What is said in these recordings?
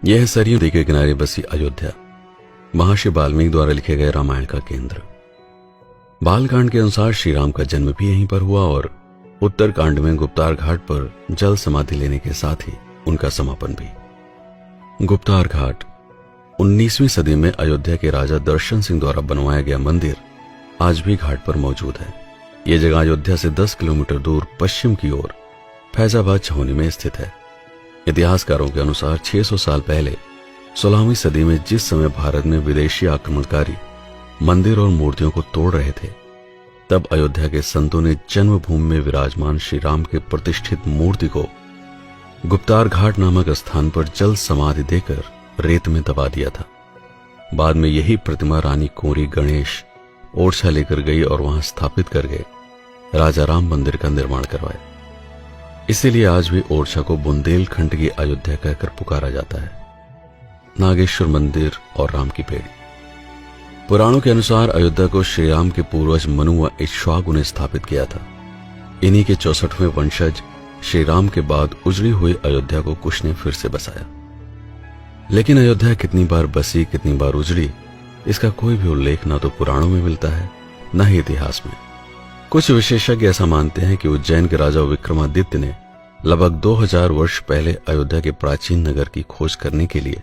यह है सरयू नदी के किनारे बसी अयोध्या, महर्षि वाल्मीकि द्वारा लिखे गए रामायण का केंद्र। बालकांड के अनुसार श्री राम का जन्म भी यहीं पर हुआ और उत्तरकांड में गुप्तार घाट पर जल समाधि लेने के साथ ही उनका समापन भी। गुप्तार घाट 19वीं सदी में अयोध्या के राजा दर्शन सिंह द्वारा बनवाया गया मंदिर आज भी घाट पर मौजूद है। यह जगह अयोध्या से 10 किलोमीटर दूर पश्चिम की ओर फैजाबाद छावनी में स्थित है। इतिहासकारों के अनुसार 600 साल पहले 16वीं सदी में जिस समय भारत में विदेशी आक्रमणकारी मंदिर और मूर्तियों को तोड़ रहे थे, तब अयोध्या के संतों ने जन्मभूमि में विराजमान श्री राम के प्रतिष्ठित मूर्ति को गुप्तार घाट नामक स्थान पर जल समाधि देकर रेत में दबा दिया था। बाद में यही प्रतिमा रानी कुंवरी गणेश ओरछा लेकर गई और वहां स्थापित कर गए राजा राम मंदिर का निर्माण करवाया। इसीलिए आज भी ओरछा को बुंदेलखंड की अयोध्या कहकर पुकारा जाता है। नागेश्वर मंदिर और राम की पेड़ी। पुराणों के अनुसार अयोध्या को श्री राम के पूर्वज मनु व इक्ष्वाकु ने स्थापित किया था। इन्हीं के 64वें वंशज श्री राम के बाद उजड़ी हुई अयोध्या को कुश ने फिर से बसाया। लेकिन अयोध्या कितनी बार बसी, कितनी बार उजड़ी, इसका कोई भी उल्लेख ना तो पुराणों में मिलता है न ही इतिहास में। कुछ विशेषज्ञ ऐसा मानते हैं कि उज्जैन के राजा विक्रमादित्य ने लगभग 2000 वर्ष पहले अयोध्या के प्राचीन नगर की खोज करने के लिए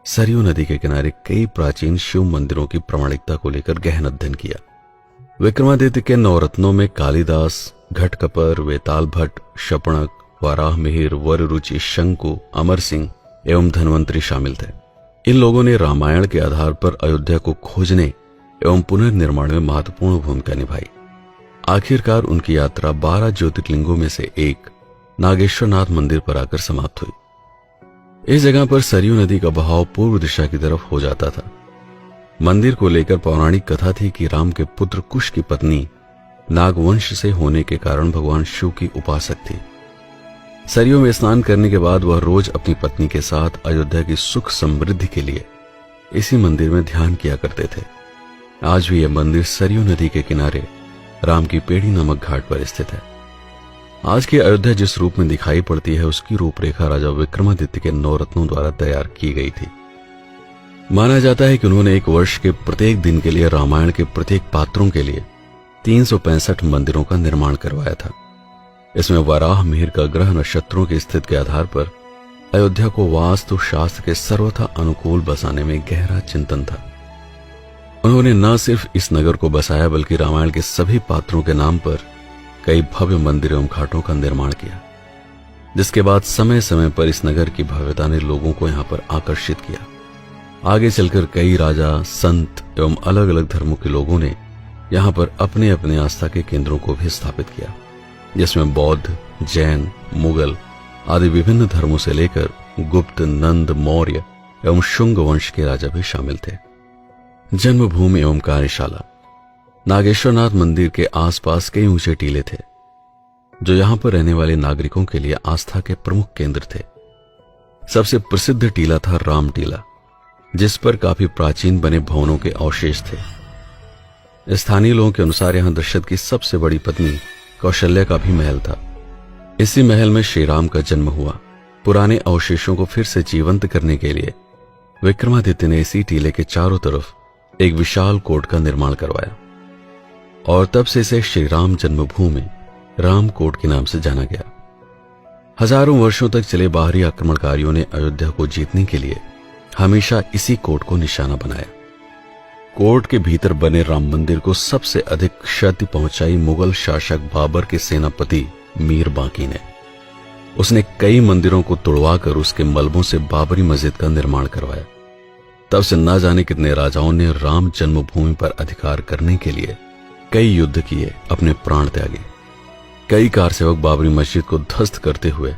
सरयू नदी के किनारे कई प्राचीन शिव मंदिरों की प्रामाणिकता को लेकर गहन अध्ययन किया। विक्रमादित्य के नवरत्नों में कालिदास, घटकपर, वेताल भट्ट, शपणक, वाराह मिहिर, वररुचि, शंकु, अमर सिंह एवं धन्वंतरी शामिल थे। इन लोगों ने रामायण के आधार पर अयोध्या को खोजने एवं पुनर्निर्माण में महत्वपूर्ण भूमिका निभाई। आखिरकार उनकी यात्रा 12 ज्योतिर्लिंगों में से एक नागेश्वरनाथ मंदिर पर आकर समाप्त हुई। इस जगह पर सरयू नदी का बहाव पूर्व दिशा की तरफ हो जाता था। मंदिर को लेकर पौराणिक कथा थी कि राम के पुत्र कुश की पत्नी नागवंश से होने के कारण भगवान शिव की उपासक थी। सरयू में स्नान करने के बाद वह रोज अपनी पत्नी के साथ अयोध्या की सुख समृद्धि के लिए इसी मंदिर में ध्यान किया करते थे। आज भी यह मंदिर सरयू नदी के किनारे राम की पेड़ी नामक घाट पर स्थित है। आज की अयोध्या जिस रूप में दिखाई पड़ती है, उसकी रूपरेखा राजा विक्रमादित्य के नवरत्नों द्वारा तैयार की गई थी। माना जाता है कि उन्होंने एक वर्ष के प्रत्येक दिन के लिए रामायण के प्रत्येक पात्रों के लिए 365 मंदिरों का निर्माण करवाया था। इसमें वराह मिहिर का ग्रह नक्षत्रों की स्थिति के आधार पर अयोध्या को वास्तु शास्त्र के सर्वथा अनुकूल बसाने में गहरा चिंतन था। उन्होंने न सिर्फ इस नगर को बसाया बल्कि रामायण के सभी पात्रों के नाम पर कई भव्य मंदिर एवं घाटों का निर्माण किया, जिसके बाद समय समय पर इस नगर की भव्यता ने लोगों को यहां पर आकर्षित किया। आगे चलकर कई राजा, संत एवं अलग अलग धर्मों के लोगों ने यहां पर अपने अपने आस्था के केंद्रों को भी स्थापित किया, जिसमें बौद्ध, जैन, मुगल आदि विभिन्न धर्मों से लेकर गुप्त, नंद, मौर्य एवं शुंग वंश के राजा भी शामिल थे। जन्मभूमि एवं कार्यशाला। नागेश्वरनाथ मंदिर के आसपास कई ऊंचे टीले थे, जो यहां पर रहने वाले नागरिकों के लिए आस्था के प्रमुख केंद्र थे। सबसे प्रसिद्ध टीला था राम टीला, जिस पर काफी प्राचीन बने भवनों के अवशेष थे। स्थानीय लोगों के अनुसार यहां दशरथ की सबसे बड़ी पत्नी कौशल्या का भी महल था। इसी महल में श्री राम का जन्म हुआ। पुराने अवशेषों को फिर से जीवंत करने के लिए विक्रमादित्य ने इसी टीले के चारों तरफ एक विशाल कोट का निर्माण करवाया और तब से इसे श्री राम जन्मभूमि राम कोट के नाम से जाना गया। हजारों वर्षों तक चले बाहरी आक्रमणकारियों ने अयोध्या को जीतने के लिए हमेशा इसी कोट को निशाना बनाया। कोट के भीतर बने राम मंदिर को सबसे अधिक क्षति पहुंचाई मुगल शासक बाबर के सेनापति मीर बांकी ने। उसने कई मंदिरों को तोड़वाकर उसके मलबों से बाबरी मस्जिद का निर्माण करवाया। तब से न जाने कितने राजाओं ने राम जन्मभूमि पर अधिकार करने के लिए कई युद्ध किए, अपने प्राण त्यागे। कई कारसेवक बाबरी मस्जिद को ध्वस्त करते हुए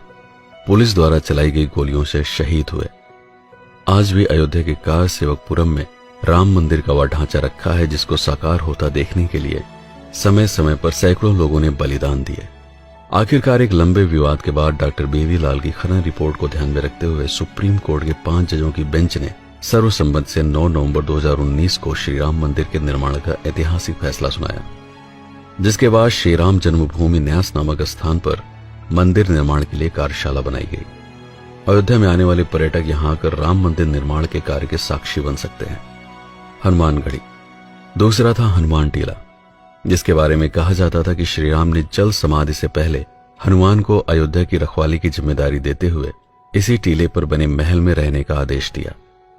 पुलिस द्वारा चलाई गई गोलियों से शहीद हुए। आज भी अयोध्या के कारसेवकपुरम में राम मंदिर का वह ढांचा रखा है, जिसको साकार होता देखने के लिए समय समय पर सैकड़ों लोगों ने बलिदान दिए। आखिरकार एक लंबे विवाद के बाद डॉक्टर बेबीलाल की खनन रिपोर्ट को ध्यान में रखते हुए सुप्रीम कोर्ट के 5 जजों की बेंच ने सर्वसम्मति से 9 नवंबर 2019 को श्री राम मंदिर के निर्माण का ऐतिहासिक फैसला सुनाया, जिसके बाद श्री राम जन्मभूमि न्यास नामक स्थान पर मंदिर निर्माण के लिए कार्यशाला बनाई गई। अयोध्या में आने वाले पर्यटक यहां आकर राम मंदिर निर्माण के कार्य के साक्षी बन सकते हैं। हनुमानगढ़ी। दूसरा था हनुमान टीला, जिसके बारे में कहा जाता था कि श्री राम ने जल समाधि से पहले हनुमान को अयोध्या की रखवाली की जिम्मेदारी देते हुए इसी टीले पर बने महल में रहने का आदेश दिया।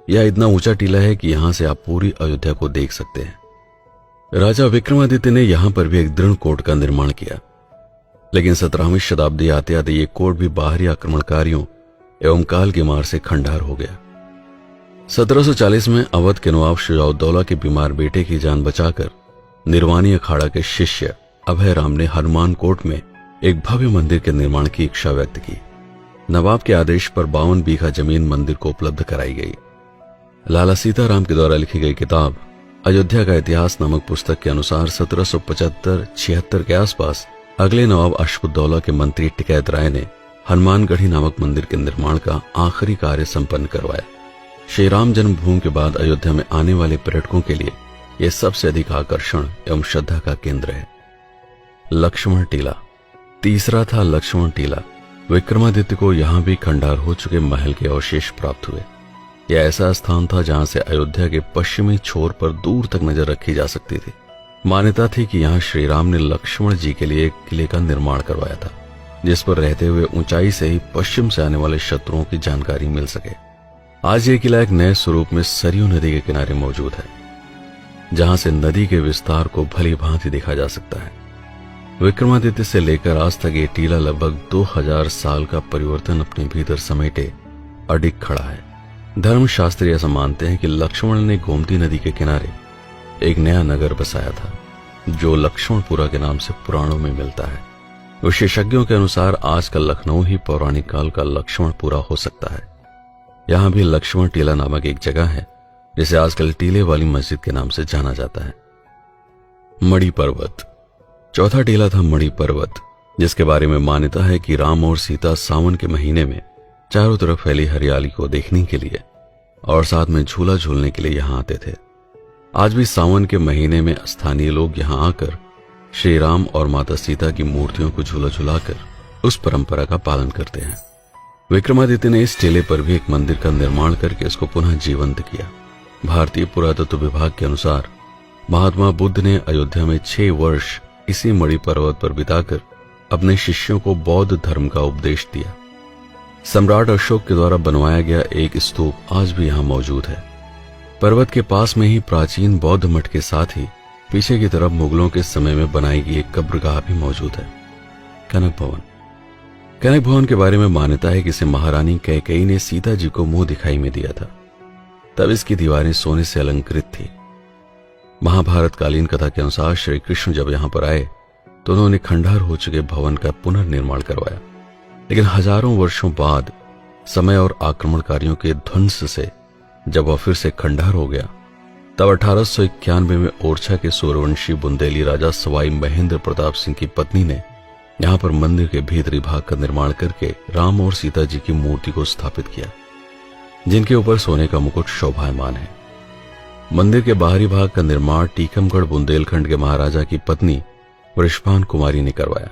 यह इतना ऊंचा टीला है कि यहां से आप पूरी अयोध्या को देख सकते हैं। राजा विक्रमादित्य ने यहां पर भी एक दृढ़ कोट का निर्माण किया, लेकिन 17वीं शताब्दी आते आते ये कोट भी बाहरी आक्रमणकारियों एवं काल की मार से खंडार हो गया। 1740 में अवध के नवाब शुजाउद्दौला के बीमार बेटे की जान बचाकर निर्वाणी अखाड़ा के शिष्य अभय राम ने हनुमान कोट में एक भव्य मंदिर के निर्माण की इच्छा व्यक्त की। नवाब के आदेश पर 52 बीघा जमीन मंदिर को उपलब्ध कराई गई। लाला सीताराम के द्वारा लिखी गई किताब अयोध्या का इतिहास नामक पुस्तक के अनुसार 1775-76 के आसपास अगले नवाब अशफुद्दौला के मंत्री टिकैत राय ने हनुमानगढ़ी नामक मंदिर के निर्माण का आखिरी कार्य संपन्न करवाया। श्री राम जन्मभूमि के बाद अयोध्या में आने वाले पर्यटकों के लिए यह सबसे अधिक आकर्षण एवं श्रद्धा का केंद्र है। लक्ष्मण टीला। तीसरा था लक्ष्मण टीला। विक्रमादित्य को यहां भी खंडार हो चुके महल के अवशेष प्राप्त हुए। यह ऐसा स्थान था जहां से अयोध्या के पश्चिमी छोर पर दूर तक नजर रखी जा सकती थी। मान्यता थी कि यहां श्री राम ने लक्ष्मण जी के लिए एक किले का निर्माण करवाया था, जिस पर रहते हुए ऊंचाई से ही पश्चिम से आने वाले शत्रुओं की जानकारी मिल सके। आज यह किला एक नए स्वरूप में सरयू नदी के किनारे मौजूद है, जहां से नदी के विस्तार को भली भांति देखा जा सकता है। विक्रमादित्य से लेकर आज तक ये टीला लगभग 2000 साल का परिवर्तन अपने भीतर समेटे अडिग खड़ा है। धर्मशास्त्री ऐसा मानते हैं कि लक्ष्मण ने गोमती नदी के किनारे एक नया नगर बसाया था, जो लक्ष्मणपुरा के नाम से पुराणों में मिलता है। विशेषज्ञों के अनुसार आज का लखनऊ ही पौराणिक काल का लक्ष्मणपुरा हो सकता है। यहां भी लक्ष्मण टीला नामक एक जगह है, जिसे आजकल टीले वाली मस्जिद के नाम से जाना जाता है। मणि पर्वत। चौथा टीला था मणि पर्वत, जिसके बारे में मान्यता है कि राम और सीता सावन के महीने में चारों तरफ फैली हरियाली को देखने के लिए और साथ में झूला झूलने के लिए यहां आते थे। आज भी सावन के महीने में स्थानीय लोग यहां आकर श्री राम और माता सीता की मूर्तियों को झूला झुलाकर उस परंपरा का पालन करते हैं। विक्रमादित्य ने इस टीले पर भी एक मंदिर का निर्माण करके इसको पुनः जीवंत किया। भारतीय पुरातत्व विभाग के अनुसार महात्मा बुद्ध ने अयोध्या में 6 वर्ष इसी मणि पर्वत पर बिताकर अपने शिष्यों को बौद्ध धर्म का उपदेश दिया। सम्राट अशोक के द्वारा बनवाया गया एक स्तूप आज भी यहां मौजूद है। पर्वत के पास में ही प्राचीन बौद्ध मठ के साथ ही पीछे की तरफ मुगलों के समय में बनाई गई एक कब्रगाह भी मौजूद है। कनक भवन। कनक भवन के बारे में मान्यता है कि इसे महारानी कैकेयी ने सीता जी को मुंह दिखाई में दिया था। तब इसकी दीवारें सोने से अलंकृत थी। महाभारत कालीन कथा के अनुसार श्री कृष्ण जब यहां पर आए तो उन्होंने खंडार हो चुके भवन का पुनर्निर्माण करवाया, लेकिन हजारों वर्षों बाद समय और आक्रमणकारियों के ध्वंस से जब वह फिर से खंडार हो गया, तब 1891 में ओरछा के सूर्यवंशी बुंदेली राजा सवाई महेंद्र प्रताप सिंह की पत्नी ने यहां पर मंदिर के भीतरी भाग का निर्माण करके राम और सीता जी की मूर्ति को स्थापित किया, जिनके ऊपर सोने का मुकुट शोभायमान है। मंदिर के बाहरी भाग का निर्माण टीकमगढ़ बुंदेलखंड के महाराजा की पत्नी वृषभान कुमारी ने करवाया।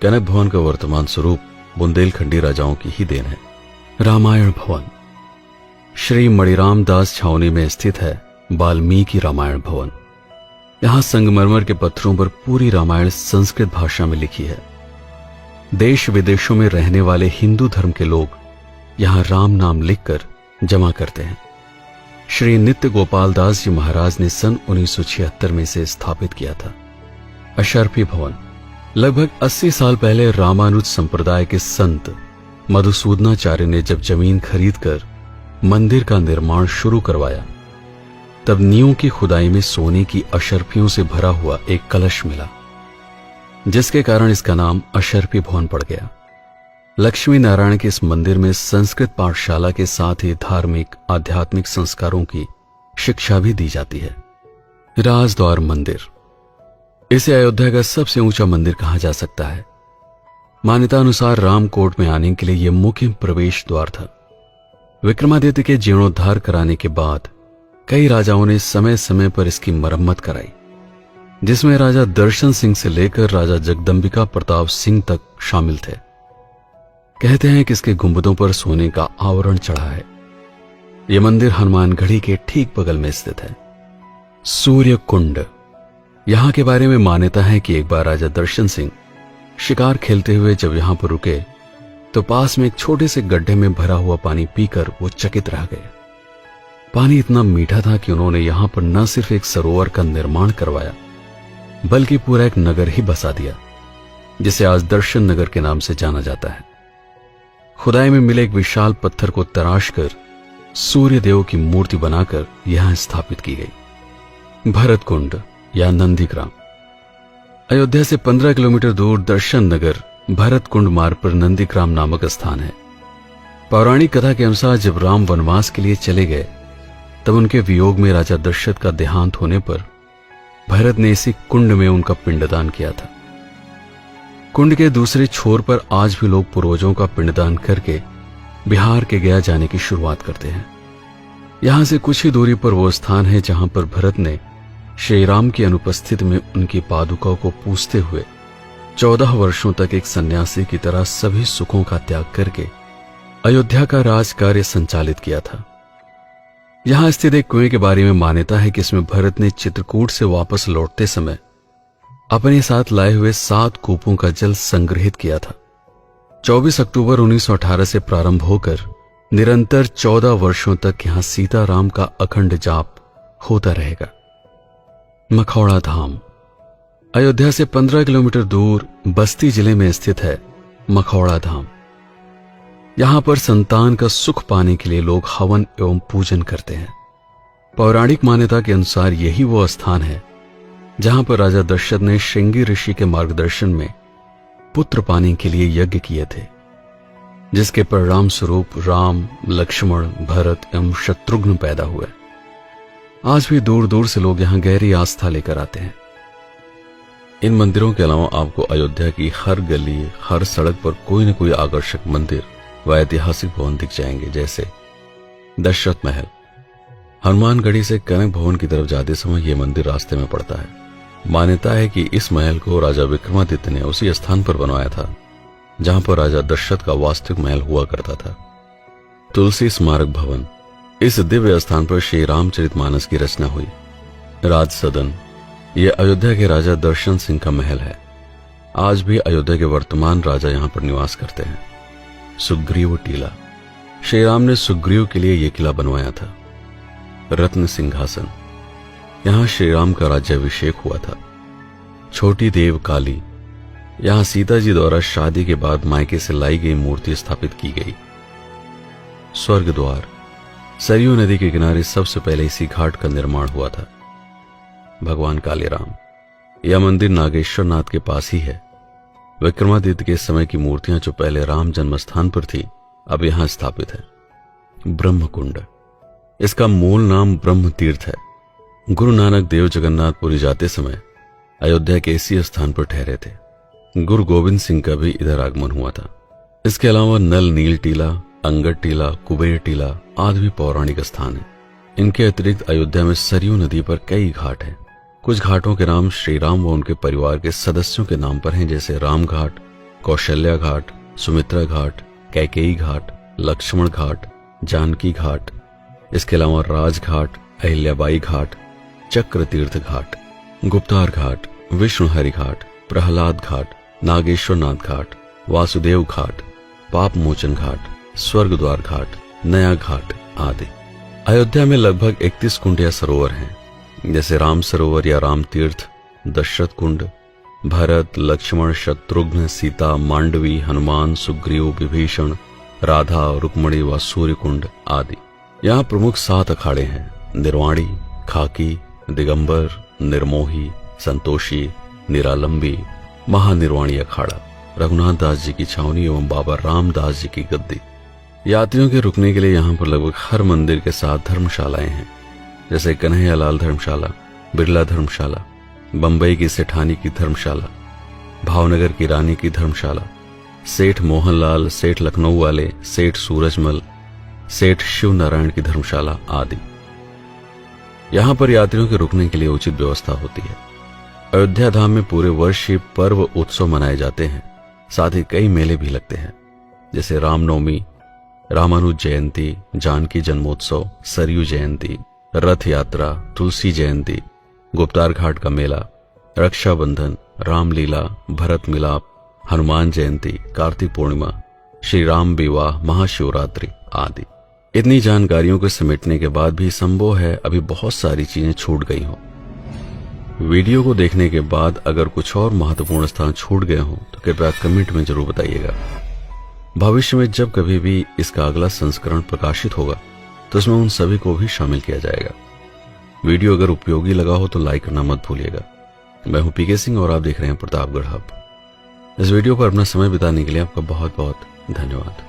कनक भवन का वर्तमान स्वरूप बुंदेलखंडी राजाओं की ही देन है। रामायण भवन। श्री मणिराम दास छावनी में स्थित है वाल्मीकि रामायण भवन। यहां संगमरमर के पत्थरों पर पूरी रामायण संस्कृत भाषा में लिखी है। देश विदेशों में रहने वाले हिंदू धर्म के लोग यहां राम नाम लिखकर जमा करते हैं। श्री नित्य गोपाल दास जी महाराज ने सन 1976 में इसे स्थापित किया था। अशर्फी भवन। लगभग 80 साल पहले रामानुज संप्रदाय के संत मधुसूदनाचार्य ने जब जमीन खरीदकर मंदिर का निर्माण शुरू करवाया, तब नींव की खुदाई में सोने की अशर्फियों से भरा हुआ एक कलश मिला, जिसके कारण इसका नाम अशर्फी भवन पड़ गया। लक्ष्मी नारायण के इस मंदिर में संस्कृत पाठशाला के साथ ही धार्मिक आध्यात्मिक संस्कारों की शिक्षा भी दी जाती है। राजद्वार मंदिर। इसे अयोध्या का सबसे ऊंचा मंदिर कहा जा सकता है। मान्यता अनुसार रामकोट में आने के लिए यह मुख्य प्रवेश द्वार था। विक्रमादित्य के जीर्णोद्धार कराने के बाद कई राजाओं ने समय समय पर इसकी मरम्मत कराई, जिसमें राजा दर्शन सिंह से लेकर राजा जगदंबिका प्रताप सिंह तक शामिल थे। कहते हैं कि इसके गुंबदों पर सोने का आवरण चढ़ा है। यह मंदिर हनुमानगढ़ी के ठीक बगल में स्थित है। सूर्य कुंड। यहां के बारे में मान्यता है कि एक बार राजा दर्शन सिंह शिकार खेलते हुए जब यहां पर रुके तो पास में एक छोटे से गड्ढे में भरा हुआ पानी पीकर वो चकित रह गए। पानी इतना मीठा था कि उन्होंने यहां पर न सिर्फ एक सरोवर का निर्माण करवाया बल्कि पूरा एक नगर ही बसा दिया, जिसे आज दर्शन नगर के नाम से जाना जाता है। खुदाई में मिले एक विशाल पत्थर को तराश कर सूर्य देव की मूर्ति बनाकर यहां स्थापित की गई। भरत कुंड या नंदीग्राम। अयोध्या से 15 किलोमीटर दूर दर्शन नगर भरत कुंड मार्ग पर नंदीग्राम नामक स्थान है। पौराणिक कथा के अनुसार जब राम वनवास के लिए चले गए तब उनके वियोग में राजा दशरथ का देहांत होने पर भरत ने इसी कुंड में उनका पिंडदान किया था। कुंड के दूसरे छोर पर आज भी लोग पूर्वजों का पिंडदान करके बिहार के गया जाने की शुरुआत करते हैं। यहां से कुछ ही दूरी पर वो स्थान है जहां पर भरत ने श्री राम की अनुपस्थिति में उनकी पादुकाओं को पूजते हुए 14 वर्षों तक एक सन्यासी की तरह सभी सुखों का त्याग करके अयोध्या का राज कार्य संचालित किया था। यहां स्थित एक कुएं के बारे में मान्यता है कि इसमें भरत ने चित्रकूट से वापस लौटते समय अपने साथ लाए हुए 7 कूपों का जल संग्रहित किया था। 24 अक्टूबर 1918 से प्रारंभ होकर निरंतर 14 वर्षों तक यहां सीताराम का अखंड जाप होता रहेगा। मखौड़ा धाम। अयोध्या से 15 किलोमीटर दूर बस्ती जिले में स्थित है मखौड़ा धाम। यहां पर संतान का सुख पाने के लिए लोग हवन एवं पूजन करते हैं। पौराणिक मान्यता के अनुसार यही वो स्थान है जहां पर राजा दशरथ ने श्रृंगी ऋषि के मार्गदर्शन में पुत्र पाने के लिए यज्ञ किए थे, जिसके परिणाम स्वरूप राम, लक्ष्मण, भरत एवं शत्रुघ्न पैदा हुए। आज भी दूर दूर से लोग यहां गहरी आस्था लेकर आते हैं। इन मंदिरों के अलावा आपको अयोध्या की हर गली, हर सड़क पर कोई न कोई आकर्षक मंदिर व ऐतिहासिक भवन दिख जाएंगे, जैसे दशरथ महल। हनुमानगढ़ी से कनक भवन की तरफ जाते समय यह मंदिर रास्ते में पड़ता है। मान्यता है कि इस महल को राजा विक्रमादित्य ने उसी स्थान पर बनवाया था जहां पर राजा दशरथ का वास्तविक महल हुआ करता था। तुलसी स्मारक भवन। इस दिव्य स्थान पर श्री रामचरितमानस की रचना हुई। राज सदन। यह अयोध्या के राजा दर्शन सिंह का महल है। आज भी अयोध्या के वर्तमान राजा यहां पर निवास करते हैं। सुग्रीव टीला। श्री राम ने सुग्रीव के लिए यह किला बनवाया था। रत्न सिंहासन। यहां श्री राम का राज्याभिषेक हुआ था। छोटी देव काली। यहां सीता जी द्वारा शादी के बाद मायके से लाई गई मूर्ति स्थापित की गई। स्वर्ग द्वार। सरयू नदी के किनारे सबसे पहले इसी घाट का निर्माण हुआ था। भगवान कालीराम। यह मंदिर नागेश्वर नाथ के पास ही है। विक्रमादित्य के समय की मूर्तियां जो पहले राम जन्म स्थान पर थी अब यहां स्थापित है। ब्रह्म कुंड। इसका मूल नाम ब्रह्म तीर्थ है। गुरु नानक देव जगन्नाथपुरी जाते समय अयोध्या के इसी स्थान पर ठहरे थे। गुरु गोविंद सिंह का भी इधर आगमन हुआ था। इसके अलावा नल नील टीला, अंगद टीला, कुबेर टीला आदि भी पौराणिक स्थान है। इनके अतिरिक्त अयोध्या में सरयू नदी पर कई घाट हैं। कुछ घाटों के नाम श्री राम व उनके परिवार के सदस्यों के नाम पर हैं, जैसे राम घाट, कौशल्या घाट, सुमित्रा घाट, कैकेयी घाट, लक्ष्मण घाट, जानकी घाट। इसके अलावा राजघाट, अहिल्याबाई घाट, चक्र तीर्थ घाट, गुप्तार घाट, विष्णुहरि घाट, प्रहलाद घाट, नागेश्वरनाथ घाट, वासुदेव घाट, पाप मोचन घाट, स्वर्ग द्वार घाट, नया घाट आदि। अयोध्या में लगभग 31 कुंड या सरोवर हैं, जैसे राम सरोवर या राम तीर्थ, दशरथ कुंड, भरत, लक्ष्मण, शत्रुघ्न, सीता, मांडवी, हनुमान, सुग्रीव, विभीषण, राधा, रुक्मणी व सूर्य कुंड आदि। यहाँ प्रमुख 7 अखाड़े हैं: निर्वाणी, खाकी, दिगंबर, निर्मोही, संतोषी, निरालंबी, महानिर्वाणी अखाड़ा, रघुनाथ दास जी की छावनी एवं बाबा रामदास जी की गद्दी। यात्रियों के रुकने के लिए यहाँ पर लगभग हर मंदिर के साथ धर्मशालाएं हैं, जैसे कन्हैयालाल धर्मशाला, बिरला धर्मशाला, बंबई की सेठानी की धर्मशाला, भावनगर की रानी की धर्मशाला, सेठ मोहनलाल, सेठ लखनऊ वाले, सेठ सूरजमल, सेठ शिव नारायण की धर्मशाला आदि। यहाँ पर यात्रियों के रुकने के लिए उचित व्यवस्था होती है। अयोध्या धाम में पूरे वर्ष ही पर्व उत्सव मनाए जाते हैं, साथ ही कई मेले भी लगते हैं। जैसे रामनवमी, रामानुज जयंती, जानकी जन्मोत्सव, सरयू जयंती, रथ यात्रा, तुलसी जयंती, गुप्तार घाट का मेला, रक्षाबंधन, रामलीला, भरत मिलाप, हनुमान जयंती, कार्तिक पूर्णिमा, श्री राम विवाह, महाशिवरात्रि आदि। इतनी जानकारियों को समेटने के बाद भी संभव है अभी बहुत सारी चीजें छूट गई हों। वीडियो को देखने के बाद अगर कुछ और महत्वपूर्ण स्थान छूट गए हों तो कृपया कमेंट में जरूर बताइएगा। भविष्य में जब कभी भी इसका अगला संस्करण प्रकाशित होगा तो उसमें उन सभी को भी शामिल किया जाएगा। वीडियो अगर उपयोगी लगा हो तो लाइक करना मत भूलिएगा। मैं हूं पीके सिंह और आप देख रहे हैं प्रतापगढ़ हब। इस वीडियो पर अपना समय बिताने के लिए आपका बहुत बहुत धन्यवाद।